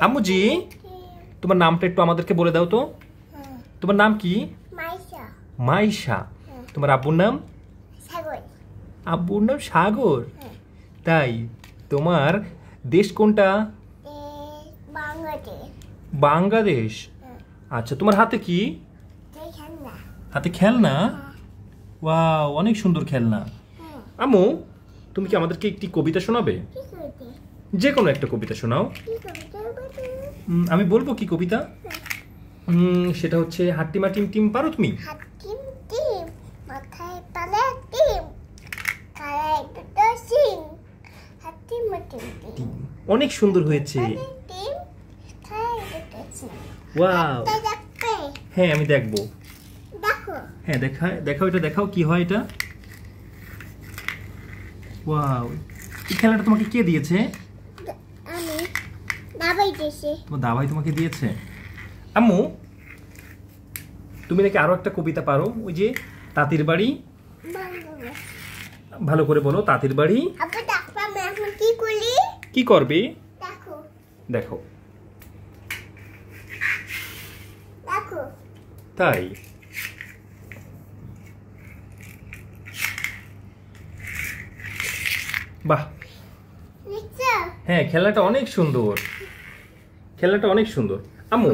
আম্মুজি, তোমার নামটা একটু আমাদেরকে বলে দাও তো। তোমার নাম কি? মাইশা। মাইশা। তোমার আব্বুর নাম? সাগর। আব্বুর নাম সাগর। তাই? তোমার দেশ কোনটা? বাংলাদেশ। বাংলাদেশ। আচ্ছা, তোমার হাতে কি? খেলনা। হাতে খেলনা? ওয়াও, অনেক সুন্দর খেলনা। আম্মু, তুমি কি আমাদেরকে একটি কবিতা শোনাবে? যে কোনো একটা কবিতা শোনাও। আমি বলবো কি কবিতা? সেটা হচ্ছে হাট্টিমা টিম টিম, পারো তুমি? হাট্টিম টিম, মাথায় তালে টিম, কালায় দুটো সিং, হাট্টিমা টিম টিম। অনেক সুন্দর হয়েছে। টিম, কালায় দুটো সিং। ওয়াও। দেখবে? হ্যাঁ, আমি দেখবো। দেখো। হ্যাঁ, দেখাও এটা, দেখাও কি হয় এটা। ওয়াও, এই খেলাটা তোমাকে কে দিয়েছে? আমি। দাবাই দিয়েছে। তোমার দাবাই তোমাকে দিয়েছে। আম্মু, তুমি নাকি আরো একটা কবিতা পারো, ওই যে তাঁতির বাড়ি। ভালো করে বলো, তাঁতির বাড়ি। আপু দেখো আমি এখন কি করি? কি করবে? দেখো। দেখো। দেখো। তাই? বাহ। নিচে। হ্যাঁ, খেলাটা অনেক সুন্দর। খেলাটা অনেক সুন্দর। আম্মু,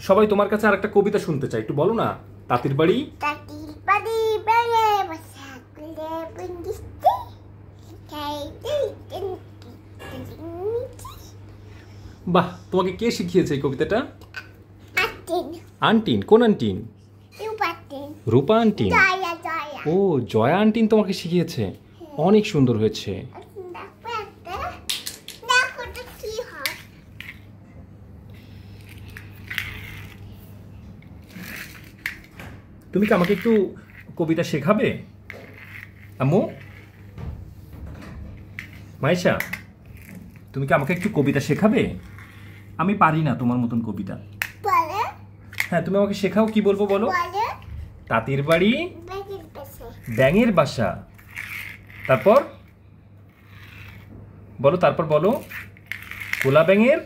সবাই তোমার কাছে আর একটা কবিতা শুনতে চাই, একটু বলো না। তাঁতির বাড়ি। তাঁতির বাড়ি বেড়ে বসা কুলে বন্দিস্তে খাইতে বাহ, তোমাকে কে শিখিয়েছে এই কবিতাটা? আটিন। আন্টিন? কোন আন্টিন? রূপাটিন। রূপা আন্টিন? জয়া জয়া। ও, জয়া আন্টিন তোমাকে শিখিয়েছে। অনেক সুন্দর হয়েছে। দেখো একটা। দেখো এটা কি হয়? তুমি কি আমাকে একটু কবিতা শেখাবে আম্মু? মাইশা, তুমি কি আমাকে একটু কবিতা শেখাবে? আমি পারি না তোমার মতন কবিতা। বলে। হ্যাঁ, তুমি আমাকে শেখাও, কি বলবো বলো। বলে। তাঁতির বাড়ি, ব্যাগের পাশে। ব্যাঙের বাসা। তারপর বলো, তারপর বলো। কোলা ব্যাঙের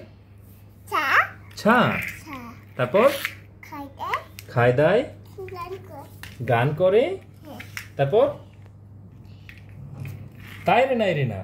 চা। ছা। চা। তারপর খাইতে। খায় দায়, গান কর। গান করে। হ্যাঁ। তারপর তাই রে নাই রে না।